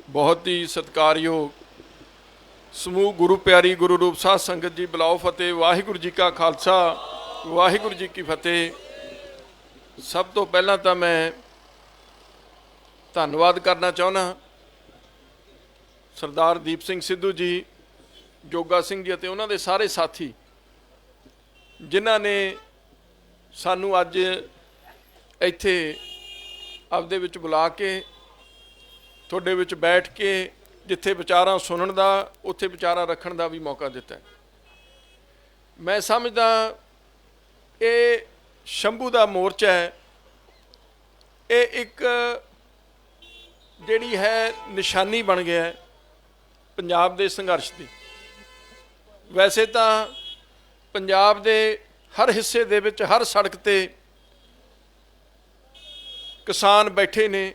बहुत ही सत्कारयोग समूह गुरु प्यारी गुरु रूप साध संगत जी, बुलाओ फतेह। वाहिगुरू जी का खालसा, वाहिगुरू जी की फतेह। सब तो पहला तो मैं धन्यवाद करना चाहना सरदार दीप सिंह सिद्धू जी, जोगा सिंह जी ਅਤੇ ਉਹਨਾਂ ਦੇ ਸਾਰੇ ਸਾਥੀ ਜਿਨ੍ਹਾਂ ਨੇ ਸਾਨੂੰ ਅੱਜ ਇੱਥੇ ਆਪਦੇ ਵਿੱਚ ਬੁਲਾ ਕੇ ਤੁਹਾਡੇ ਵਿੱਚ ਬੈਠ ਕੇ ਜਿੱਥੇ ਵਿਚਾਰਾਂ ਸੁਣਨ ਦਾ ਉੱਥੇ ਵਿਚਾਰਾਂ ਰੱਖਣ ਦਾ ਵੀ ਮੌਕਾ ਦਿੱਤਾ। ਮੈਂ ਸਮਝਦਾ ਇਹ ਸ਼ੰਭੂ ਦਾ ਮੋਰਚਾ ਹੈ, ਇਹ ਇੱਕ ਜਿਹੜੀ ਹੈ ਨਿਸ਼ਾਨੀ ਬਣ ਗਿਆ ਹੈ ਪੰਜਾਬ ਦੇ ਸੰਘਰਸ਼ ਦੀ। ਵੈਸੇ ਤਾਂ ਪੰਜਾਬ ਦੇ ਹਰ ਹਿੱਸੇ ਦੇ ਵਿੱਚ ਹਰ ਸੜਕ ਤੇ ਕਿਸਾਨ ਬੈਠੇ ਨੇ,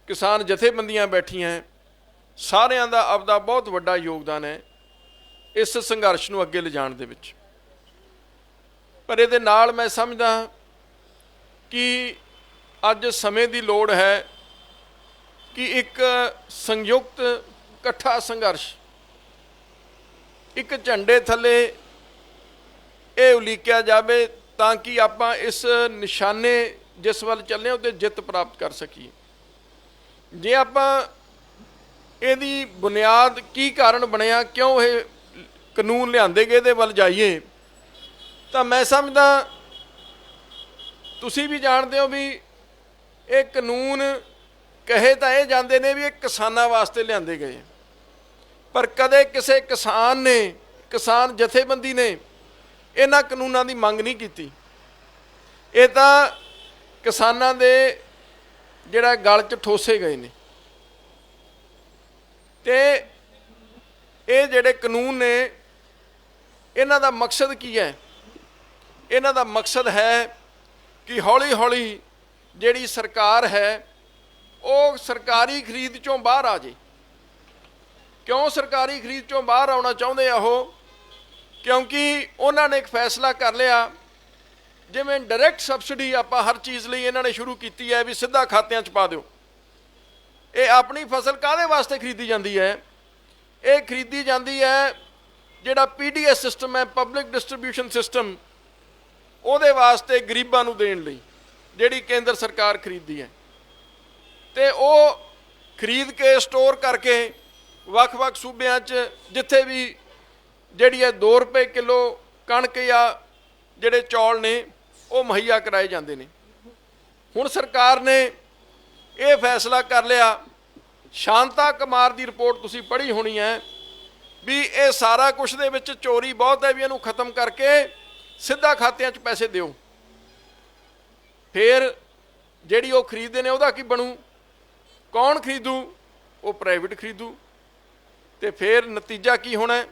ਕਿਸਾਨ ਜਥੇਬੰਦੀਆਂ ਬੈਠੀਆਂ, ਸਾਰਿਆਂ ਦਾ ਆਪਦਾ ਬਹੁਤ ਵੱਡਾ ਯੋਗਦਾਨ ਹੈ ਇਸ ਸੰਘਰਸ਼ ਨੂੰ ਅੱਗੇ ਲਿਜਾਣ ਦੇ ਵਿੱਚ। ਪਰ ਇਹਦੇ ਨਾਲ ਮੈਂ ਸਮਝਦਾ ਕਿ ਅੱਜ ਸਮੇਂ ਦੀ ਲੋੜ ਹੈ ਕਿ ਇੱਕ ਸੰਯੁਕਤ ਇਕੱਠਾ ਸੰਘਰਸ਼ ਇੱਕ ਝੰਡੇ ਥੱਲੇ ਇਹ ਉਲੀਕਿਆ ਜਾਵੇ ਤਾਂ ਕਿ ਆਪਾਂ ਇਸ ਨਿਸ਼ਾਨੇ ਜਿਸ ਵੱਲ ਚੱਲੇ ਉਹਤੇ ਜਿੱਤ ਪ੍ਰਾਪਤ ਕਰ ਸਕੀਏ। ਜੇ ਆਪਾਂ ਇਹਦੀ ਬੁਨਿਆਦ ਕੀ ਕਾਰਨ ਬਣਿਆ, ਕਿਉਂ ਇਹ ਕਾਨੂੰਨ ਲਿਆਂਦੇ ਗਏ ਦੇ ਵੱਲ ਜਾਈਏ ਤਾਂ ਮੈਂ ਸਮਝਦਾ ਤੁਸੀਂ ਵੀ ਜਾਣਦੇ ਹੋ ਵੀ ਇਹ ਕਾਨੂੰਨ ਕਹੇ ਤਾਂ ਇਹ ਜਾਂਦੇ ਨੇ ਵੀ ਇਹ ਕਿਸਾਨਾਂ ਵਾਸਤੇ ਲਿਆਂਦੇ ਗਏ, ਪਰ ਕਦੇ ਕਿਸੇ ਕਿਸਾਨ ਨੇ, ਕਿਸਾਨ ਜਥੇਬੰਦੀ ਨੇ ਇਹਨਾਂ ਕਾਨੂੰਨਾਂ ਦੀ ਮੰਗ ਨਹੀਂ ਕੀਤੀ। ਇਹ ਤਾਂ ਕਿਸਾਨਾਂ ਦੇ ਜਿਹੜਾ ਗਲ 'ਚ ਠੋਸੇ ਗਏ ਨੇ। ਤੇ ਇਹ ਜਿਹੜੇ ਕਾਨੂੰਨ ਨੇ ਇਹਨਾਂ ਦਾ ਮਕਸਦ ਕੀ ਹੈ? ਇਹਨਾਂ ਦਾ ਮਕਸਦ ਹੈ ਕਿ ਹੌਲੀ ਹੌਲੀ ਜਿਹੜੀ ਸਰਕਾਰ ਹੈ ਉਹ ਸਰਕਾਰੀ ਖਰੀਦ 'ਚੋਂ ਬਾਹਰ ਆ ਜਾਏ। ਕਿਉਂ ਸਰਕਾਰੀ ਖਰੀਦ 'ਚੋਂ ਬਾਹਰ ਆਉਣਾ ਚਾਹੁੰਦੇ ਆ ਉਹ? ਕਿਉਂਕਿ ਉਹਨਾਂ ਨੇ ਇੱਕ ਫੈਸਲਾ ਕਰ ਲਿਆ, ਜਿਵੇਂ ਡਾਇਰੈਕਟ ਸਬਸਿਡੀ ਆਪਾਂ ਹਰ ਚੀਜ਼ ਲਈ ਇਹਨਾਂ ਨੇ ਸ਼ੁਰੂ ਕੀਤੀ ਹੈ ਵੀ ਸਿੱਧਾ ਖਾਤਿਆਂ 'ਚ ਪਾ ਦਿਓ। ਇਹ ਆਪਣੀ ਫਸਲ ਕਾਹਦੇ ਵਾਸਤੇ ਖਰੀਦੀ ਜਾਂਦੀ ਹੈ? ਇਹ ਖਰੀਦੀ ਜਾਂਦੀ ਹੈ ਜਿਹੜਾ PDS ਸਿਸਟਮ ਹੈ, ਪਬਲਿਕ ਡਿਸਟ੍ਰੀਬਿਊਸ਼ਨ ਸਿਸਟਮ, ਉਹਦੇ ਵਾਸਤੇ ਗਰੀਬਾਂ ਨੂੰ ਦੇਣ ਲਈ ਜਿਹੜੀ ਕੇਂਦਰ ਸਰਕਾਰ ਖਰੀਦਦੀ ਹੈ। ਤੇ ਉਹ ਖਰੀਦ ਕੇ ਸਟੋਰ ਕਰਕੇ ਵੱਖ-ਵੱਖ ਸੂਬਿਆਂ 'ਚ ਜਿੱਥੇ ਵੀ ਜਿਹੜੀ ਹੈ 2 ਰੁਪਏ ਕਿਲੋ ਕਣਕ ਜਾਂ ਜਿਹੜੇ ਚੌਲ ਨੇ ਉਹ ਮੁਹੱਈਆ ਕਰਾਏ ਜਾਂਦੇ ਨੇ। ਹੁਣ ਸਰਕਾਰ ਨੇ ਇਹ ਫੈਸਲਾ ਕਰ ਲਿਆ, ਸ਼ਾਂਤਾ ਕੁਮਾਰ ਦੀ ਰਿਪੋਰਟ ਤੁਸੀਂ ਪੜ੍ਹੀ ਹੋਣੀ ਹੈ, ਵੀ ਇਹ ਸਾਰਾ ਕੁਛ ਦੇ ਵਿੱਚ ਚੋਰੀ ਬਹੁਤ ਹੈ, ਵੀ ਇਹਨੂੰ ਖਤਮ ਕਰਕੇ ਸਿੱਧਾ ਖਾਤਿਆਂ 'ਚ ਪੈਸੇ ਦਿਓ। ਫਿਰ ਜਿਹੜੀ ਉਹ ਖਰੀਦਦੇ ਨੇ ਉਹਦਾ ਕੀ ਬਣੂ? ਕੌਣ ਖਰੀਦੂ? ਉਹ ਪ੍ਰਾਈਵੇਟ ਖਰੀਦੂ। ਤੇ ਫਿਰ ਨਤੀਜਾ ਕੀ ਹੋਣਾ?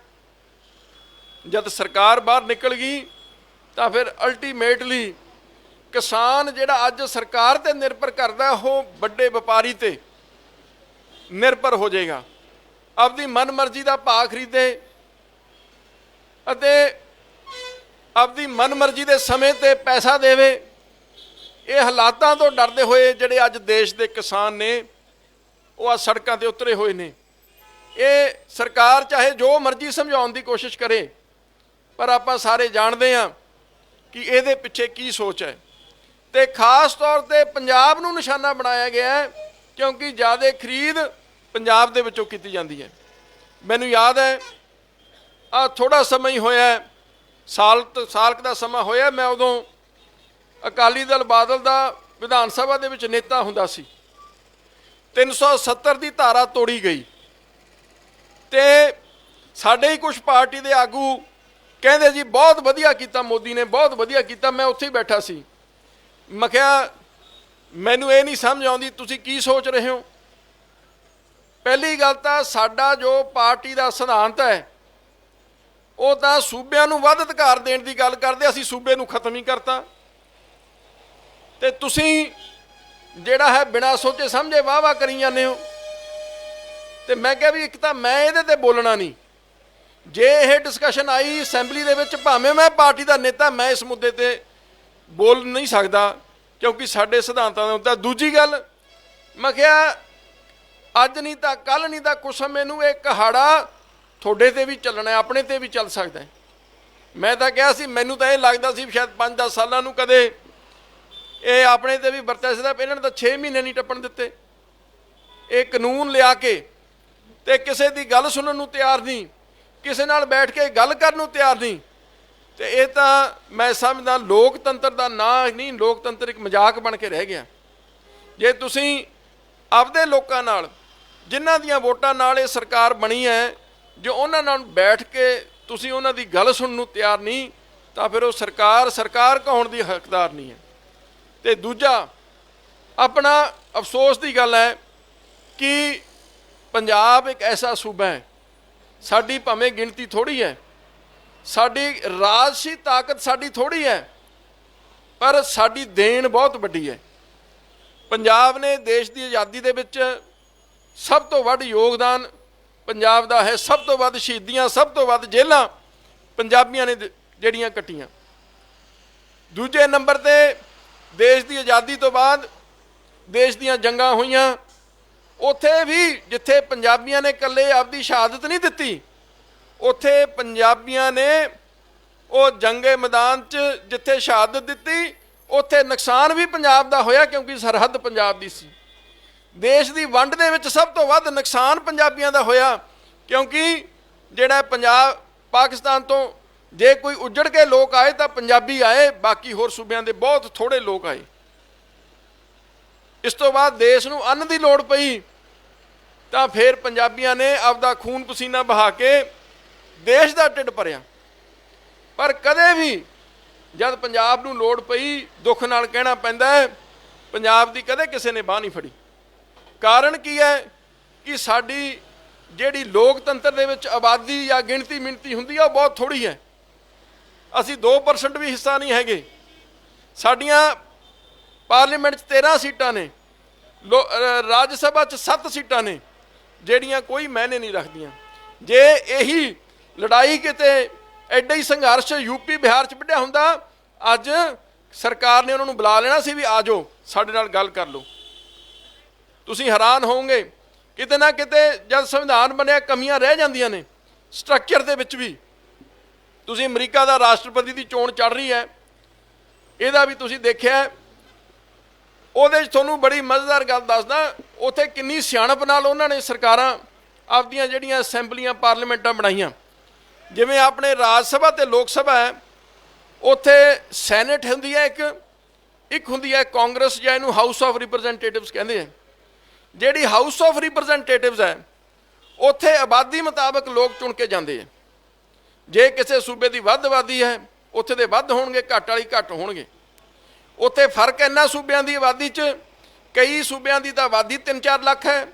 ਜਦ ਸਰਕਾਰ ਬਾਹਰ ਨਿਕਲ ਗਈ ਤਾਂ ਫਿਰ ਅਲਟੀਮੇਟਲੀ ਕਿਸਾਨ ਜਿਹੜਾ ਅੱਜ ਸਰਕਾਰ ਤੇ ਨਿਰਭਰ ਕਰਦਾ ਉਹ ਵੱਡੇ ਵਪਾਰੀ ਤੇ ਨਿਰਭਰ ਹੋ ਜਾਏਗਾ, ਆਪਦੀ ਮਨਮਰਜ਼ੀ ਦਾ ਭਾਅ ਖਰੀਦੇ ਅਤੇ ਆਪਦੀ ਮਨਮਰਜ਼ੀ ਦੇ ਸਮੇਂ ਤੇ ਪੈਸਾ ਦੇਵੇ। ਇਹ ਹਾਲਾਤਾਂ ਤੋਂ ਡਰਦੇ ਹੋਏ ਜਿਹੜੇ ਅੱਜ ਦੇਸ਼ ਦੇ ਕਿਸਾਨ ਨੇ ਉਹ ਆ ਸੜਕਾਂ ਤੇ ਉਤਰੇ ਹੋਏ ਨੇ। ਇਹ ਸਰਕਾਰ ਚਾਹੇ ਜੋ ਮਰਜ਼ੀ ਸਮਝਾਉਣ ਦੀ ਕੋਸ਼ਿਸ਼ ਕਰੇ, ਪਰ ਆਪਾਂ ਸਾਰੇ ਜਾਣਦੇ ਹਾਂ ਕਿ ਇਹਦੇ ਪਿੱਛੇ ਕੀ ਸੋਚ ਹੈ। ਤੇ ਖਾਸ ਤੌਰ ਤੇ ਪੰਜਾਬ ਨੂੰ ਨਿਸ਼ਾਨਾ ਬਣਾਇਆ ਗਿਆ ਹੈ ਕਿਉਂਕਿ ਜ਼ਿਆਦਾ ਖਰੀਦ ਪੰਜਾਬ ਦੇ ਵਿੱਚੋਂ ਕੀਤੀ ਜਾਂਦੀ ਹੈ। ਮੈਨੂੰ ਯਾਦ ਹੈ ਆ ਥੋੜਾ ਸਮਾਂ ਹੀ ਹੋਇਆ, ਸਾਲ ਕੁ ਦਾ ਸਮਾਂ ਹੋਇਆ, ਮੈਂ ਉਦੋਂ ਅਕਾਲੀ ਦਲ ਬਾਦਲ ਦਾ ਵਿਧਾਨ ਸਭਾ ਦੇ ਵਿੱਚ ਨੇਤਾ ਹੁੰਦਾ ਸੀ। 370 ਦੀ ਧਾਰਾ ਤੋੜੀ ਗਈ ਤੇ ਸਾਡੇ ਹੀ ਕੁਝ ਪਾਰਟੀ ਦੇ ਆਗੂ ਕਹਿੰਦੇ ਜੀ ਬਹੁਤ ਵਧੀਆ ਕੀਤਾ ਮੋਦੀ ਨੇ, ਬਹੁਤ ਵਧੀਆ ਕੀਤਾ। ਮੈਂ ਉੱਥੇ ਹੀ ਬੈਠਾ ਸੀ। ਮੈਂ ਕਿਹਾ ਮੈਨੂੰ ਇਹ ਨਹੀਂ ਸਮਝ ਆਉਂਦੀ ਤੁਸੀਂ ਕੀ ਸੋਚ ਰਹੇ ਹੋ। ਪਹਿਲੀ ਗੱਲ ਤਾਂ ਸਾਡਾ ਜੋ ਪਾਰਟੀ ਦਾ ਸਿਧਾਂਤ ਹੈ ਉਹ ਤਾਂ ਸੂਬਿਆਂ ਨੂੰ ਵੱਧ ਅਧਿਕਾਰ ਦੇਣ ਦੀ ਗੱਲ ਕਰਦੇ, ਅਸੀਂ ਸੂਬੇ ਨੂੰ ਖਤਮ ਹੀ ਕਰਤਾ। ਤੇ ਤੁਸੀਂ ਜਿਹੜਾ ਹੈ ਬਿਨਾਂ ਸੋਚੇ ਸਮਝੇ ਵਾਹ ਕਰੀ ਜਾਂਦੇ ਹੋ। ਤੇ ਮੈਂ ਕਿਹਾ ਵੀ ਇੱਕ ਤਾਂ ਮੈਂ ਇਹਦੇ ਤੇ ਬੋਲਣਾ ਨਹੀਂ, ਜੇ ਇਹ ਡਿਸਕਸ਼ਨ ਆਈ ਅਸੈਂਬਲੀ ਦੇ ਵਿੱਚ ਭਾਵੇਂ ਮੈਂ ਪਾਰਟੀ ਦਾ ਨੇਤਾ, ਮੈਂ ਇਸ ਮੁੱਦੇ ਤੇ ਬੋਲ ਨਹੀਂ ਸਕਦਾ ਕਿਉਂਕਿ ਸਾਡੇ ਸਿਧਾਂਤਾਂ ਦੇ ਉੱਤੇ। ਦੂਜੀ ਗੱਲ ਮੈਂ ਕਿਹਾ ਅੱਜ ਨਹੀਂ ਤਾਂ ਕੱਲ नहीं ਤਾਂ कुछ समय ਨੂੰ ਇਹ ਕਹਾੜਾ ਤੁਹਾਡੇ ਤੇ ਵੀ ਚੱਲਣਾ, ਆਪਣੇ ਤੇ ਵੀ ਚੱਲ ਸਕਦਾ ਹੈ। ਮੈਂ ਤਾਂ ਕਿਹਾ ਸੀ, ਮੈਨੂੰ ਤਾਂ ਇਹ ਲੱਗਦਾ ਸੀ ਸ਼ਾਇਦ 5-10 ਸਾਲਾਂ ਨੂੰ ਕਦੇ ਇਹ ਆਪਣੇ ਤੇ ਵੀ ਵਰਤਿਆ ਸੀ। ਇਹਨਾਂ ਨੇ ਤਾਂ 6 ਮਹੀਨੇ ਨਹੀਂ ਟੱਪਣ ਦਿੱਤੇ। ਇਹ ਕਾਨੂੰਨ ਲਿਆ ਕੇ ਤੇ ਕਿਸੇ ਦੀ ਗੱਲ ਸੁਣਨ ਨੂੰ ਤਿਆਰ ਨਹੀਂ, ਕਿਸੇ ਨਾਲ ਬੈਠ ਕੇ ਗੱਲ ਕਰਨ ਨੂੰ ਤਿਆਰ ਨਹੀਂ। ਤੇ ਇਹ ਤਾਂ ਮੈਂ ਸਮਝਦਾ ਲੋਕਤੰਤਰ ਦਾ ਨਾਂ ਨਹੀਂ, ਲੋਕਤੰਤਰ ਇੱਕ ਮਜ਼ਾਕ ਬਣ ਕੇ ਰਹਿ ਗਿਆ। ਜੇ ਤੁਸੀਂ ਆਪਦੇ ਲੋਕਾਂ ਨਾਲ, ਜਿਨ੍ਹਾਂ ਦੀਆਂ ਵੋਟਾਂ ਨਾਲ ਇਹ ਸਰਕਾਰ ਬਣੀ ਹੈ, ਜੋ ਉਹਨਾਂ ਨਾਲ ਬੈਠ ਕੇ ਤੁਸੀਂ ਉਹਨਾਂ ਦੀ ਗੱਲ ਸੁਣਨ ਨੂੰ ਤਿਆਰ ਨਹੀਂ, ਤਾਂ ਫਿਰ ਉਹ ਸਰਕਾਰ ਕਹਾਉਣ ਦੀ ਹੱਕਦਾਰ ਨਹੀਂ ਹੈ। ਤੇ ਦੂਜਾ ਆਪਣਾ ਅਫਸੋਸ ਦੀ ਗੱਲ ਹੈ ਕਿ ਪੰਜਾਬ ਇੱਕ ਐਸਾ ਸੂਬਾ ਹੈ, ਸਾਡੀ ਭਾਵੇਂ ਗਿਣਤੀ ਥੋੜ੍ਹੀ ਹੈ, ਸਾਡੀ ਰਾਜਸੀ ਤਾਕਤ ਸਾਡੀ ਥੋੜ੍ਹੀ ਹੈ, ਪਰ ਸਾਡੀ ਦੇਣ ਬਹੁਤ ਵੱਡੀ ਹੈ। ਪੰਜਾਬ ਨੇ ਦੇਸ਼ ਦੀ ਆਜ਼ਾਦੀ ਦੇ ਵਿੱਚ ਸਭ ਤੋਂ ਵੱਧ ਯੋਗਦਾਨ ਪੰਜਾਬ ਦਾ ਹੈ। ਸਭ ਤੋਂ ਵੱਧ ਸ਼ਹੀਦੀਆਂ, ਸਭ ਤੋਂ ਵੱਧ ਜੇਲ੍ਹਾਂ ਪੰਜਾਬੀਆਂ ਨੇ ਜਿਹੜੀਆਂ ਕੱਟੀਆਂ। ਦੂਜੇ ਨੰਬਰ ਤੇ ਦੇਸ਼ ਦੀ ਆਜ਼ਾਦੀ ਤੋਂ ਬਾਅਦ ਦੇਸ਼ ਦੀਆਂ ਜੰਗਾਂ ਹੋਈਆਂ, ਉੱਥੇ ਵੀ ਜਿੱਥੇ ਪੰਜਾਬੀਆਂ ਨੇ ਇਕੱਲੇ ਆਪਦੀ ਸ਼ਹਾਦਤ ਨਹੀਂ ਦਿੱਤੀ, ਉੱਥੇ ਪੰਜਾਬੀਆਂ ਨੇ ਉਹ ਜੰਗੇ ਮੈਦਾਨ 'ਚ ਜਿੱਥੇ ਸ਼ਹਾਦਤ ਦਿੱਤੀ, ਉੱਥੇ ਨੁਕਸਾਨ ਵੀ ਪੰਜਾਬ ਦਾ ਹੋਇਆ, ਕਿਉਂਕਿ ਸਰਹੱਦ ਪੰਜਾਬ ਦੀ ਸੀ। ਦੇਸ਼ ਦੀ ਵੰਡ ਦੇ ਵਿੱਚ ਸਭ ਤੋਂ ਵੱਧ ਨੁਕਸਾਨ ਪੰਜਾਬੀਆਂ ਦਾ ਹੋਇਆ, ਕਿਉਂਕਿ ਜਿਹੜਾ ਪੰਜਾਬ ਪਾਕਿਸਤਾਨ ਤੋਂ ਜੇ ਕੋਈ ਉੱਜੜ ਕੇ ਲੋਕ ਆਏ ਤਾਂ ਪੰਜਾਬੀ ਆਏ, ਬਾਕੀ ਹੋਰ ਸੂਬਿਆਂ ਦੇ ਬਹੁਤ ਥੋੜ੍ਹੇ ਲੋਕ ਆਏ। ਇਸ ਤੋਂ ਬਾਅਦ ਦੇਸ਼ ਨੂੰ ਅੰਨ ਦੀ ਲੋੜ ਪਈ ਤਾਂ ਫਿਰ ਪੰਜਾਬੀਆਂ ਨੇ ਆਪਦਾ ਖੂਨ ਪਸੀਨਾ ਬਹਾ ਕੇ ਦੇਸ਼ ਦਾ ਢਿੱਡ ਭਰਿਆ। ਪਰ ਕਦੇ ਵੀ ਜਦ ਪੰਜਾਬ ਨੂੰ ਲੋੜ ਪਈ, ਦੁੱਖ ਨਾਲ ਕਹਿਣਾ ਪੈਂਦਾ ਹੈ, ਪੰਜਾਬ ਦੀ ਕਦੇ ਕਿਸੇ ਨੇ ਬਾਂਹ ਨਹੀਂ ਫੜੀ। ਕਾਰਨ ਕੀ ਹੈ ਕਿ ਸਾਡੀ ਜਿਹੜੀ ਲੋਕਤੰਤਰ ਦੇ ਵਿੱਚ ਆਬਾਦੀ ਜਾਂ ਗਿਣਤੀ ਮਿਣਤੀ ਹੁੰਦੀ ਹੈ, ਉਹ ਬਹੁਤ ਥੋੜ੍ਹੀ ਹੈ। ਅਸੀਂ 2% ਵੀ ਹਿੱਸਾ ਨਹੀਂ ਹੈਗੇ। ਸਾਡੀਆਂ ਪਾਰਲੀਮੈਂਟ 'ਚ 13 ਸੀਟਾਂ ਨੇ, ਰਾਜ ਸਭਾ 'ਚ 7 ਸੀਟਾਂ ਨੇ, ਜਿਹੜੀਆਂ ਕੋਈ ਮਾਇਨੇ ਨਹੀਂ ਰੱਖਦੀਆਂ। ਜੇ ਇਹੀ ਲੜਾਈ ਕਿਤੇ ਐਡਾ ਹੀ ਸੰਘਰਸ਼ ਯੂਪੀ ਬਿਹਾਰ 'ਚ ਵਿੱਢਿਆ ਹੁੰਦਾ, ਅੱਜ ਸਰਕਾਰ ਨੇ ਉਹਨਾਂ ਨੂੰ ਬੁਲਾ ਲੈਣਾ ਸੀ ਵੀ ਆ ਜਾਓ ਸਾਡੇ ਨਾਲ ਗੱਲ ਕਰ ਲਓ। ਤੁਸੀਂ ਹੈਰਾਨ ਹੋਵੋਗੇ, ਕਿਤੇ ਨਾ ਕਿਤੇ ਜਦ ਸੰਵਿਧਾਨ ਬਣਿਆ ਕਮੀਆਂ ਰਹਿ ਜਾਂਦੀਆਂ ਨੇ ਸਟਰਕਚਰ ਦੇ ਵਿੱਚ ਵੀ। ਤੁਸੀਂ ਅਮਰੀਕਾ ਦਾ ਰਾਸ਼ਟਰਪਤੀ ਦੀ ਚੋਣ ਚੱਲ ਰਹੀ ਹੈ, ਇਹਦਾ ਵੀ ਤੁਸੀਂ ਦੇਖਿਆ। ਉਹਦੇ 'ਚ ਤੁਹਾਨੂੰ ਬੜੀ ਮਜ਼ੇਦਾਰ ਗੱਲ ਦੱਸਦਾ, ਉੱਥੇ ਕਿੰਨੀ ਸਿਆਣਪ ਨਾਲ ਉਹਨਾਂ ਨੇ ਸਰਕਾਰਾਂ ਆਪਦੀਆਂ ਜਿਹੜੀਆਂ ਅਸੈਂਬਲੀਆਂ ਪਾਰਲੀਮੈਂਟਾਂ ਬਣਾਈਆਂ। ਜਿਵੇਂ ਆਪਣੇ ਰਾਜ ਸਭਾ ਅਤੇ ਲੋਕ ਸਭਾ ਹੈ, ਉੱਥੇ ਸੈਨੇਟ ਹੁੰਦੀ ਹੈ ਇੱਕ ਹੁੰਦੀ ਹੈ ਕਾਂਗਰਸ, ਜਾਂ ਇਹਨੂੰ ਹਾਊਸ ਆਫ ਰਿਪਰੈਜ਼ੈਂਟੇਟਿਵਸ ਕਹਿੰਦੇ ਹੈ। ਜਿਹੜੀ ਹਾਊਸ ਆਫ ਰਿਪਰੈਜ਼ੈਂਟੇਟਿਵਸ ਹੈ, ਉੱਥੇ ਆਬਾਦੀ ਮੁਤਾਬਕ ਲੋਕ ਚੁਣ ਕੇ ਜਾਂਦੇ ਹੈ। ਜੇ ਕਿਸੇ ਸੂਬੇ ਦੀ ਵੱਧ ਆਬਾਦੀ ਹੈ, ਉੱਥੇ ਦੇ ਵੱਧ ਹੋਣਗੇ, ਘੱਟ ਵਾਲੀ ਘੱਟ ਹੋਣਗੇ। ਉੱਥੇ ਫਰਕ ਇੰਨਾ ਸੂਬਿਆਂ ਦੀ ਆਬਾਦੀ 'ਚ, ਕਈ ਸੂਬਿਆਂ ਦੀ ਤਾਂ ਆਬਾਦੀ 3-4 ਲੱਖ ਹੈ,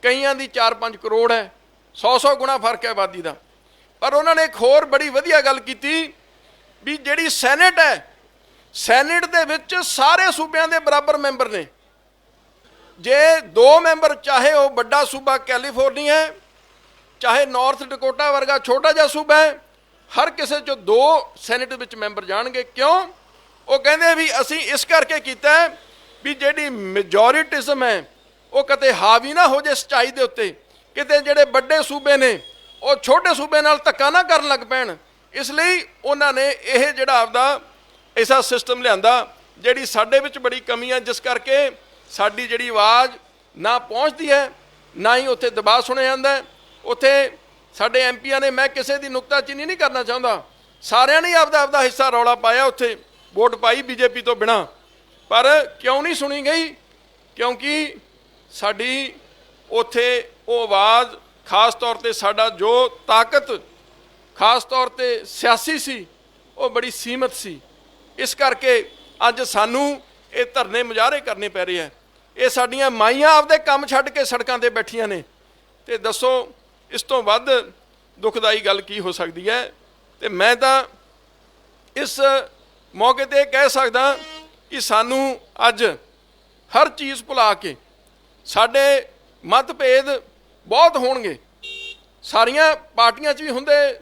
ਕਈਆਂ ਦੀ 4-5 ਕਰੋੜ ਹੈ। 100 ਗੁਣਾ ਫਰਕ ਹੈ ਆਬਾਦੀ ਦਾ। ਪਰ ਉਹਨਾਂ ਨੇ ਇੱਕ ਹੋਰ ਬੜੀ ਵਧੀਆ ਗੱਲ ਕੀਤੀ ਵੀ ਜਿਹੜੀ ਸੈਨੇਟ ਹੈ, ਸੈਨੇਟ ਦੇ ਵਿੱਚ ਸਾਰੇ ਸੂਬਿਆਂ ਦੇ ਬਰਾਬਰ ਮੈਂਬਰ ਨੇ। ਜੇ 2 ਮੈਂਬਰ, ਚਾਹੇ ਉਹ ਵੱਡਾ ਸੂਬਾ ਕੈਲੀਫੋਰਨੀਆ ਹੈ, ਚਾਹੇ ਨਾਰਥ ਡਕੋਟਾ ਵਰਗਾ ਛੋਟਾ ਜਿਹਾ ਸੂਬਾ ਹੈ, ਹਰ ਕਿਸੇ 'ਚੋਂ 2 ਸੈਨੇਟ ਵਿੱਚ ਮੈਂਬਰ ਜਾਣਗੇ। ਕਿਉਂ? ਉਹ ਕਹਿੰਦੇ ਵੀ ਅਸੀਂ ਇਸ ਕਰਕੇ ਕੀਤਾ ਵੀ ਜਿਹੜੀ ਮੈਜੋਰਿਟਿਜ਼ਮ ਹੈ ਉਹ ਕਿਤੇ ਹਾਵੀ ਨਾ ਹੋ ਜੇ ਸੱਚਾਈ ਦੇ ਉੱਤੇ, ਕਿਤੇ ਜਿਹੜੇ ਵੱਡੇ ਸੂਬੇ ਨੇ ਉਹ ਛੋਟੇ ਸੂਬੇ ਨਾਲ ਧੱਕਾ ਨਾ ਕਰਨ ਲੱਗ ਪੈਣ। ਇਸ ਲਈ ਉਹਨਾਂ ਨੇ ਇਹ ਜਿਹੜਾ ਆਪਦਾ ਐਸਾ ਸਿਸਟਮ ਲਿਆਂਦਾ, ਜਿਹੜੀ ਸਾਡੇ ਵਿੱਚ ਬੜੀ ਕਮੀ ਹੈ, ਜਿਸ ਕਰਕੇ ਸਾਡੀ ਜਿਹੜੀ ਆਵਾਜ਼ ਨਾ ਪਹੁੰਚਦੀ ਹੈ, ਨਾ ਹੀ ਉੱਥੇ ਦਬਾਅ ਸੁਣਿਆ ਜਾਂਦਾ। ਉੱਥੇ ਸਾਡੇ ਐਮਪੀਆਂ ਨੇ, ਮੈਂ ਕਿਸੇ ਦੀ ਨੁਕਤਾਚੀਨੀ ਨਹੀਂ ਕਰਨਾ ਚਾਹੁੰਦਾ, ਸਾਰਿਆਂ ਨੇ ਆਪਦਾ ਹਿੱਸਾ ਰੌਲਾ ਪਾਇਆ, ਉੱਥੇ ਵੋਟ ਪਾਈ ਬੀਜੇਪੀ ਤੋਂ ਬਿਨਾਂ। ਪਰ ਕਿਉਂ ਨਹੀਂ ਸੁਣੀ ਗਈ? ਕਿਉਂਕਿ ਸਾਡੀ ਉੱਥੇ ਉਹ ਆਵਾਜ਼, ਖਾਸ ਤੌਰ 'ਤੇ ਸਾਡਾ ਜੋ ਤਾਕਤ ਖਾਸ ਤੌਰ 'ਤੇ ਸਿਆਸੀ ਸੀ, ਉਹ ਬੜੀ ਸੀਮਤ ਸੀ। ਇਸ ਕਰਕੇ ਅੱਜ ਸਾਨੂੰ ਇਹ ਧਰਨੇ ਮੁਜ਼ਾਹਰੇ ਕਰਨੇ ਪੈ ਰਹੇ ਹੈ। ਇਹ ਸਾਡੀਆਂ ਮਾਈਆਂ ਆਪਦੇ ਕੰਮ ਛੱਡ ਕੇ ਸੜਕਾਂ 'ਤੇ ਬੈਠੀਆਂ ਨੇ। ਤੇ ਦੱਸੋ ਇਸ ਤੋਂ ਵੱਧ ਦੁਖਦਾਈ ਗੱਲ ਕੀ ਹੋ ਸਕਦੀ ਹੈ? ਤੇ ਮੈਂ ਤਾਂ ਇਸ ਮੌਕੇ 'ਤੇ ਕਹਿ ਸਕਦਾ ਕਿ ਸਾਨੂੰ ਅੱਜ ਹਰ ਚੀਜ਼ ਭੁਲਾ ਕੇ, ਸਾਡੇ ਮਤਭੇਦ ਬਹੁਤ ਹੋਣਗੇ, ਸਾਰੀਆਂ ਪਾਰਟੀਆਂ 'ਚ ਵੀ ਹੁੰਦੇ,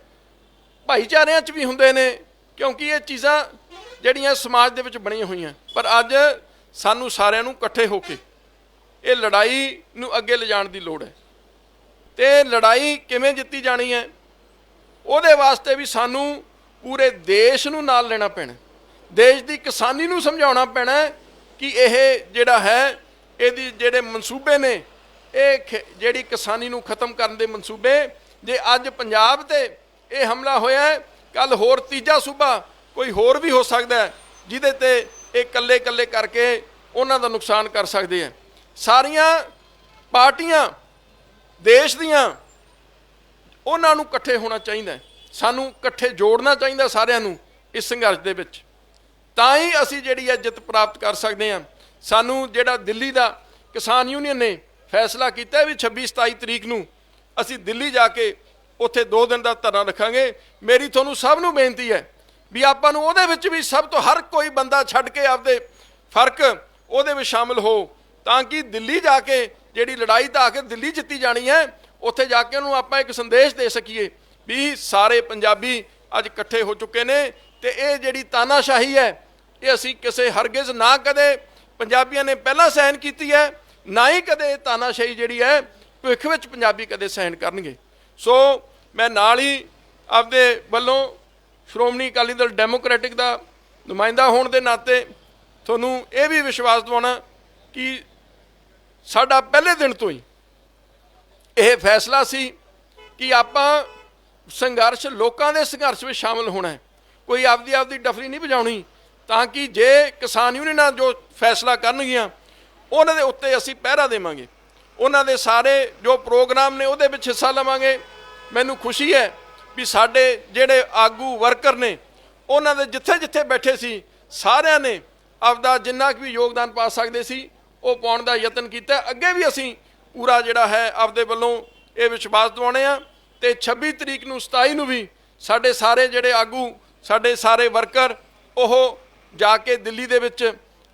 ਭਾਈਚਾਰਿਆਂ 'ਚ ਵੀ ਹੁੰਦੇ ਨੇ, ਕਿਉਂਕਿ ਇਹ ਚੀਜ਼ਾਂ ਜਿਹੜੀਆਂ ਸਮਾਜ ਦੇ ਵਿੱਚ ਬਣੀਆਂ ਹੋਈਆਂ। ਪਰ ਅੱਜ ਸਾਨੂੰ ਸਾਰਿਆਂ ਨੂੰ ਇਕੱਠੇ ਹੋ ਕੇ ਇਹ ਲੜਾਈ ਨੂੰ ਅੱਗੇ ਲਿਜਾਣ ਦੀ ਲੋੜ ਹੈ। ਤੇ ਲੜਾਈ ਕਿਵੇਂ ਜਿੱਤੀ ਜਾਣੀ ਹੈ, ਉਹਦੇ ਵਾਸਤੇ ਵੀ ਸਾਨੂੰ ਪੂਰੇ ਦੇਸ਼ ਨੂੰ ਨਾਲ ਲੈਣਾ ਪੈਣਾ। ਦੇਸ਼ ਦੀ ਕਿਸਾਨੀ ਨੂੰ ਸਮਝਾਉਣਾ ਪੈਣਾ ਕਿ ਇਹ ਜਿਹੜਾ ਹੈ ਇਹਦੀ ਜਿਹੜੇ ਮਨਸੂਬੇ ਨੇ, ਇਹ ਜਿਹੜੀ ਕਿਸਾਨੀ ਨੂੰ ਖਤਮ ਕਰਨ ਦੇ ਮਨਸੂਬੇ, ਜੇ ਅੱਜ ਪੰਜਾਬ ਤੇ ਇਹ ਹਮਲਾ ਹੋਇਆ, ਕੱਲ ਹੋਰ ਤੀਜਾ ਸੂਬਾ ਕੋਈ ਹੋਰ ਵੀ ਹੋ ਸਕਦਾ ਹੈ ਜਿਹਦੇ ਤੇ ਇਹ ਇਕੱਲੇ ਇਕੱਲੇ ਕਰਕੇ ਉਹਨਾਂ ਦਾ ਨੁਕਸਾਨ ਕਰ ਸਕਦੇ ਆ। ਸਾਰੀਆਂ ਪਾਰਟੀਆਂ ਦੇਸ਼ ਦੀਆਂ, ਉਹਨਾਂ ਨੂੰ ਇਕੱਠੇ ਹੋਣਾ ਚਾਹੀਦਾ, ਸਾਨੂੰ ਇਕੱਠੇ ਜੋੜਨਾ ਚਾਹੀਦਾ ਸਾਰਿਆਂ ਨੂੰ ਇਸ ਸੰਘਰਸ਼ ਦੇ ਵਿੱਚ, ਤਾਂ ਹੀ ਅਸੀਂ ਜਿਹੜੀ ਹੈ ਜਿੱਤ ਪ੍ਰਾਪਤ ਕਰ ਸਕਦੇ ਹਾਂ। ਸਾਨੂੰ ਜਿਹੜਾ ਦਿੱਲੀ ਦਾ ਕਿਸਾਨ ਯੂਨੀਅਨ ਨੇ ਫੈਸਲਾ ਕੀਤਾ ਵੀ 26-27 ਤਰੀਕ ਨੂੰ ਅਸੀਂ ਦਿੱਲੀ ਜਾ ਕੇ ਉੱਥੇ 2 ਦਿਨ ਦਾ ਧਰਨਾ ਰੱਖਾਂਗੇ। ਮੇਰੀ ਤੁਹਾਨੂੰ ਸਭ ਨੂੰ ਬੇਨਤੀ ਹੈ ਵੀ ਆਪਾਂ ਨੂੰ ਉਹਦੇ ਵਿੱਚ ਵੀ ਸਭ ਤੋਂ ਹਰ ਕੋਈ ਬੰਦਾ ਛੱਡ ਕੇ ਆਪਦੇ ਫਰਕ ਉਹਦੇ ਵਿੱਚ ਸ਼ਾਮਿਲ ਹੋ, ਤਾਂ ਕਿ ਦਿੱਲੀ ਜਾ ਕੇ ਜਿਹੜੀ ਲੜਾਈ ਤਾਂ ਆਖਿਰ ਦਿੱਲੀ ਜਿੱਤੀ ਜਾਣੀ ਹੈ, ਉੱਥੇ ਜਾ ਕੇ ਉਹਨੂੰ ਆਪਾਂ ਇੱਕ ਸੰਦੇਸ਼ ਦੇ ਸਕੀਏ ਵੀ ਸਾਰੇ ਪੰਜਾਬੀ ਅੱਜ ਇਕੱਠੇ ਹੋ ਚੁੱਕੇ ਨੇ ਤੇ ਇਹ ਜਿਹੜੀ ਤਾਨਾਸ਼ਾਹੀ ਹੈ ਇਹ ਅਸੀਂ ਕਿਸੇ ਹਰਗਿਜ਼ ਨਾ ਕਦੇ ਪੰਜਾਬੀਆਂ ਨੇ ਪਹਿਲਾਂ ਸਹਿਣ ਕੀਤੀ ਹੈ, ਨਾ ਹੀ ਕਦੇ ਤਾਨਾਸ਼ਾਹੀ ਜਿਹੜੀ ਹੈ ਭਵਿੱਖ ਵਿੱਚ ਪੰਜਾਬੀ ਕਦੇ ਸਹਿਣ ਕਰਨਗੇ। ਸੋ ਮੈਂ ਨਾਲ ਹੀ ਆਪਦੇ ਵੱਲੋਂ ਸ਼੍ਰੋਮਣੀ ਅਕਾਲੀ ਦਲ ਡੈਮੋਕ੍ਰੈਟਿਕ ਦਾ ਨੁਮਾਇੰਦਾ ਹੋਣ ਦੇ ਨਾਤੇ ਤੁਹਾਨੂੰ ਇਹ ਵੀ ਵਿਸ਼ਵਾਸ ਦਿਵਾਉਣਾ ਕਿ ਸਾਡਾ ਪਹਿਲੇ ਦਿਨ ਤੋਂ ਹੀ ਇਹ ਫੈਸਲਾ ਸੀ ਕਿ ਆਪਾਂ ਸੰਘਰਸ਼, ਲੋਕਾਂ ਦੇ ਸੰਘਰਸ਼ ਵਿੱਚ ਸ਼ਾਮਿਲ ਹੋਣਾ ਹੈ, ਕੋਈ ਆਪਦੀ ਡਫਰੀ ਨਹੀਂ ਵਜਾਉਣੀ, ਤਾਂ ਕਿ ਜੇ ਕਿਸਾਨ ਯੂਨੀਅਨਾਂ ਜੋ ਫੈਸਲਾ ਕਰਨਗੀਆਂ ਉਹਨਾਂ ਦੇ ਉੱਤੇ ਅਸੀਂ ਪਹਿਰਾ ਦੇਵਾਂਗੇ, ਉਹਨਾਂ ਦੇ ਸਾਰੇ ਜੋ ਪ੍ਰੋਗਰਾਮ ਨੇ ਉਹਦੇ ਵਿੱਚ ਹਿੱਸਾ ਲਵਾਂਗੇ। ਮੈਨੂੰ ਖੁਸ਼ੀ ਹੈ ਵੀ ਸਾਡੇ ਜਿਹੜੇ ਆਗੂ ਵਰਕਰ ਨੇ ਉਹਨਾਂ ਦੇ ਜਿੱਥੇ ਜਿੱਥੇ ਬੈਠੇ ਸੀ ਸਾਰਿਆਂ ਨੇ ਆਪਦਾ ਜਿੰਨਾ ਵੀ ਯੋਗਦਾਨ ਪਾ ਸਕਦੇ ਸੀ ਉਹ ਪਾਉਣ ਦਾ ਯਤਨ ਕੀਤਾ। ਅੱਗੇ ਵੀ ਅਸੀਂ ਪੂਰਾ ਜਿਹੜਾ ਹੈ ਆਪਦੇ ਵੱਲੋਂ ਇਹ ਵਿਸ਼ਵਾਸ ਦਿਵਾਉਣੇ ਆ ਤੇ 26 ਤਰੀਕ ਨੂੰ 27 ਨੂੰ ਵੀ ਸਾਡੇ ਸਾਰੇ ਜਿਹੜੇ ਆਗੂ, ਸਾਡੇ ਸਾਰੇ ਵਰਕਰ ਉਹ ਜਾ ਕੇ ਦਿੱਲੀ ਦੇ ਵਿੱਚ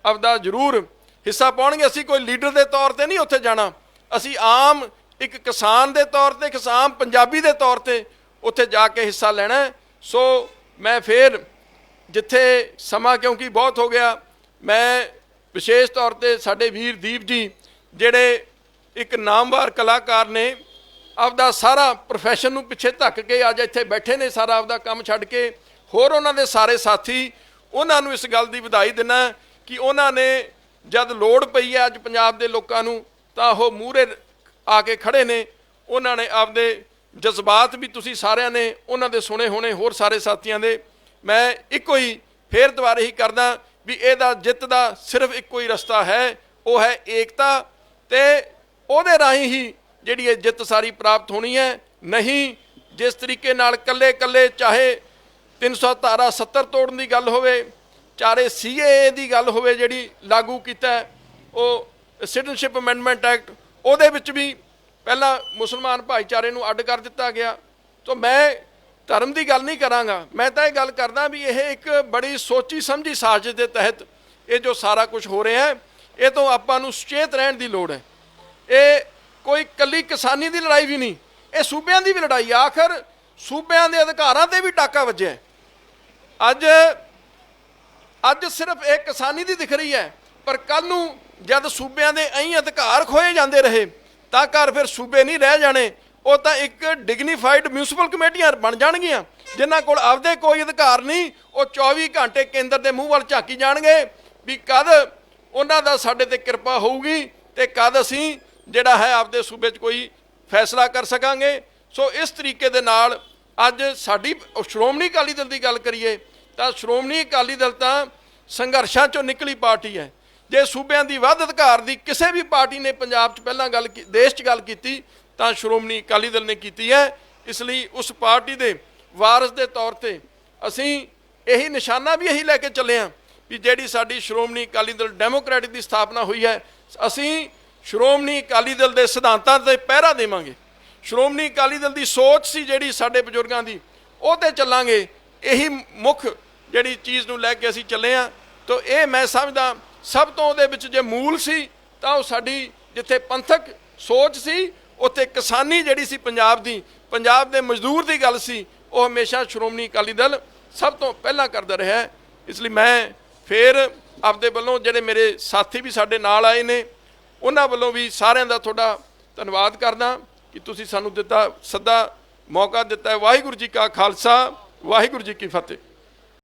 ਆਪਦਾ ਜ਼ਰੂਰ ਹਿੱਸਾ ਪਾਉਣਗੇ। ਅਸੀਂ ਕੋਈ ਲੀਡਰ ਦੇ ਤੌਰ ਤੇ ਨਹੀਂ ਉੱਥੇ ਜਾਣਾ, ਅਸੀਂ ਆਮ ਇੱਕ ਕਿਸਾਨ ਦੇ ਤੌਰ ਤੇ, ਕਿਸਾਨ ਪੰਜਾਬੀ ਦੇ ਤੌਰ ਤੇ ਉੱਥੇ ਜਾ ਕੇ ਹਿੱਸਾ ਲੈਣਾ। ਸੋ ਮੈਂ ਫਿਰ ਜਿੱਥੇ ਸਮਾਂ ਕਿਉਂਕਿ ਬਹੁਤ ਹੋ ਗਿਆ, ਮੈਂ ਵਿਸ਼ੇਸ਼ ਤੌਰ ਤੇ ਸਾਡੇ ਵੀਰ ਦੀਪ ਜੀ ਜਿਹੜੇ ਇੱਕ ਨਾਮਵਰ ਕਲਾਕਾਰ ਨੇ, ਆਪਦਾ ਸਾਰਾ ਪ੍ਰੋਫੈਸ਼ਨ ਨੂੰ ਪਿੱਛੇ ਧੱਕ ਕੇ ਅੱਜ ਇੱਥੇ ਬੈਠੇ ਨੇ, ਸਾਰਾ ਆਪਦਾ ਕੰਮ ਛੱਡ ਕੇ, ਹੋਰ ਉਹਨਾਂ ਦੇ ਸਾਰੇ ਸਾਥੀ, ਉਹਨਾਂ ਨੂੰ ਇਸ ਗੱਲ ਦੀ ਵਧਾਈ ਦਿੰਦਾ ਕਿ ਉਹਨਾਂ ਨੇ ਜਦ ਲੋੜ ਪਈ ਹੈ ਅੱਜ ਪੰਜਾਬ ਦੇ ਲੋਕਾਂ ਨੂੰ ਤਾਂ ਉਹ ਮੂਹਰੇ ਆ ਕੇ ਖੜੇ ਨੇ। ਉਹਨਾਂ ਨੇ ਆਪਦੇ ਜਜ਼ਬਾਤ ਵੀ ਤੁਸੀਂ ਸਾਰਿਆਂ ਨੇ ਉਹਨਾਂ ਦੇ ਸੁਣੇ ਹੋਣੇ, ਹੋਰ ਸਾਰੇ ਸਾਥੀਆਂ ਦੇ। ਮੈਂ ਇੱਕੋ ਹੀ ਫੇਰ ਦੁਬਾਰਾ ਹੀ ਕਰਦਾ ਵੀ ਇਹਦਾ ਜਿੱਤ ਦਾ ਸਿਰਫ ਇੱਕੋ ਹੀ ਰਸਤਾ ਹੈ, ਉਹ ਹੈ ਏਕਤਾ, ਤੇ ਉਹਦੇ ਰਾਹੀਂ ਹੀ ਜਿਹੜੀ ਇਹ ਜਿੱਤ ਸਾਰੀ ਪ੍ਰਾਪਤ ਹੋਣੀ ਹੈ। ਨਹੀਂ ਜਿਸ ਤਰੀਕੇ ਨਾਲ ਕੱਲੇ ਕੱਲੇ ਚਾਹੇ 370 ਤੋੜਨ ਦੀ ਗੱਲ ਹੋਵੇ, ਚਾਹੇ CAA ਦੀ ਗੱਲ ਹੋਵੇ ਜਿਹੜੀ ਲਾਗੂ ਕੀਤਾ ਉਹ ਸਿਟੀਜ਼ਨਸ਼ਿਪ ਅਮੈਂਡਮੈਂਟ ਐਕਟ, ਉਹਦੇ ਵਿੱਚ ਵੀ ਪਹਿਲਾਂ ਮੁਸਲਮਾਨ ਭਾਈਚਾਰੇ ਨੂੰ ਅੱਡ ਕਰ ਦਿੱਤਾ ਗਿਆ। ਤਾਂ ਮੈਂ ਧਰਮ ਦੀ ਗੱਲ ਨਹੀਂ ਕਰਾਂਗਾ, ਮੈਂ ਤਾਂ ਇਹ ਗੱਲ ਕਰਦਾ ਵੀ ਇਹ ਇੱਕ ਬੜੀ ਸੋਚੀ ਸਮਝੀ ਸਾਜ਼ਿਸ਼ ਦੇ ਤਹਿਤ ਇਹ ਜੋ ਸਾਰਾ ਕੁਝ ਹੋ ਰਿਹਾ ਹੈ, ਇਹ ਤੋਂ ਆਪਾਂ ਨੂੰ ਸੁਚੇਤ ਰਹਿਣ ਦੀ ਲੋੜ ਹੈ। ਇਹ ਕੋਈ ਇਕੱਲੀ ਕਿਸਾਨੀ ਦੀ ਲੜਾਈ ਵੀ ਨਹੀਂ, ਇਹ ਸੂਬਿਆਂ ਦੀ ਵੀ ਲੜਾਈ। ਆਖਰ ਸੂਬਿਆਂ ਦੇ ਅਧਿਕਾਰਾਂ ਤੇ ਵੀ ਟਾਕਾ ਵੱਜਿਆ। ਅੱਜ ਸਿਰਫ ਇਹ ਕਿਸਾਨੀ ਦੀ ਦਿਖ ਰਹੀ ਹੈ, ਪਰ ਕੱਲ ਨੂੰ ਜਦ ਸੂਬਿਆਂ ਦੇ ਐਂ ਅਧਿਕਾਰ ਖੋਏ ਜਾਂਦੇ ਰਹੇ ਤਾਂ ਘਰ ਫਿਰ ਸੂਬੇ ਨਹੀਂ ਰਹਿ ਜਾਣੇ, ਉਹ ਤਾਂ ਇੱਕ ਡਿਗਨੀਫਾਈਡ ਮਿਊਨਿਸਪਲ ਕਮੇਟੀਆਂ ਬਣ ਜਾਣਗੀਆਂ ਜਿਨ੍ਹਾਂ ਕੋਲ ਆਪਦੇ ਕੋਈ ਅਧਿਕਾਰ ਨਹੀਂ। ਉਹ 24 ਘੰਟੇ ਕੇਂਦਰ ਦੇ ਮੂੰਹ ਵੱਲ ਝਾਕੀ ਜਾਣਗੇ ਵੀ ਕਦ ਉਹਨਾਂ ਦਾ ਸਾਡੇ ਤੇ ਕਿਰਪਾ ਹੋਊਗੀ ਤੇ ਕਦ ਅਸੀਂ ਜਿਹੜਾ ਹੈ ਆਪਦੇ ਸੂਬੇ 'ਚ ਕੋਈ ਫੈਸਲਾ ਕਰ ਸਕਾਂਗੇ। ਸੋ ਇਸ ਤਰੀਕੇ ਦੇ ਨਾਲ ਅੱਜ ਸਾਡੀ ਸ਼੍ਰੋਮਣੀ ਅਕਾਲੀ ਦਲ ਦੀ ਗੱਲ ਕਰੀਏ ਤਾਂ ਸ਼੍ਰੋਮਣੀ ਅਕਾਲੀ ਦਲ ਤਾਂ ਸੰਘਰਸ਼ਾਂ 'ਚੋਂ ਨਿਕਲੀ ਪਾਰਟੀ ਹੈ। ਜੇ ਸੂਬਿਆਂ ਦੀ ਵੱਧ ਅਧਿਕਾਰ ਦੀ ਕਿਸੇ ਵੀ ਪਾਰਟੀ ਨੇ ਪੰਜਾਬ 'ਚ ਪਹਿਲਾਂ ਗੱਲ ਦੇਸ਼ 'ਚ ਗੱਲ ਕੀਤੀ ਤਾਂ ਸ਼੍ਰੋਮਣੀ ਅਕਾਲੀ ਦਲ ਨੇ ਕੀਤੀ ਹੈ। ਇਸ ਲਈ ਉਸ ਪਾਰਟੀ ਦੇ ਵਾਰਸ ਦੇ ਤੌਰ ਤੇ ਅਸੀਂ ਇਹੀ ਨਿਸ਼ਾਨਾ ਵੀ ਇਹੀ ਲੈ ਕੇ ਚੱਲੇ ਹਾਂ ਵੀ ਜਿਹੜੀ ਸਾਡੀ ਸ਼੍ਰੋਮਣੀ ਅਕਾਲੀ ਦਲ ਡੈਮੋਕ੍ਰੈਟਿਕ ਦੀ ਸਥਾਪਨਾ ਹੋਈ ਹੈ, ਅਸੀਂ ਸ਼੍ਰੋਮਣੀ ਅਕਾਲੀ ਦਲ ਦੇ ਸਿਧਾਂਤਾਂ 'ਤੇ ਪਹਿਰਾ ਦੇਵਾਂਗੇ। ਸ਼੍ਰੋਮਣੀ ਅਕਾਲੀ ਦਲ ਦੀ ਸੋਚ ਸੀ ਜਿਹੜੀ ਸਾਡੇ ਬਜ਼ੁਰਗਾਂ ਦੀ, ਉਹ 'ਤੇ ਚੱਲਾਂਗੇ। ਇਹੀ ਮੁੱਖ ਜਿਹੜੀ ਚੀਜ਼ ਨੂੰ ਲੈ ਕੇ ਅਸੀਂ ਚੱਲੇ ਹਾਂ। ਤਾਂ ਇਹ ਮੈਂ ਸਮਝਦਾ ਸਭ ਤੋਂ ਉਹਦੇ ਵਿੱਚ ਜੇ ਮੂਲ ਸੀ ਤਾਂ ਉਹ ਸਾਡੀ ਜਿੱਥੇ ਪੰਥਕ ਸੋਚ ਸੀ, ਉੱਥੇ ਕਿਸਾਨੀ ਜਿਹੜੀ ਸੀ ਪੰਜਾਬ ਦੀ, ਪੰਜਾਬ ਦੇ ਮਜ਼ਦੂਰ ਦੀ ਗੱਲ ਸੀ, ਉਹ ਹਮੇਸ਼ਾ ਸ਼੍ਰੋਮਣੀ ਅਕਾਲੀ ਦਲ ਸਭ ਤੋਂ ਪਹਿਲਾਂ ਕਰਦਾ ਰਿਹਾ। ਇਸ ਲਈ ਮੈਂ ਫਿਰ ਆਪਦੇ ਵੱਲੋਂ ਜਿਹੜੇ ਮੇਰੇ ਸਾਥੀ ਵੀ ਸਾਡੇ ਨਾਲ ਆਏ ਨੇ ਉਹਨਾਂ ਵੱਲੋਂ ਵੀ ਸਾਰਿਆਂ ਦਾ ਤੁਹਾਡਾ ਧੰਨਵਾਦ ਕਰਦਾ ਕਿ ਤੁਸੀਂ ਸਾਨੂੰ ਦਿੱਤਾ ਸੱਦਾ ਮੌਕਾ ਦਿੱਤਾ ਹੈ। ਵਾਹਿਗੁਰੂ ਜੀ ਕਾ ਖਾਲਸਾ, ਵਾਹਿਗੁਰੂ ਜੀ ਕੀ ਫਤਿਹ।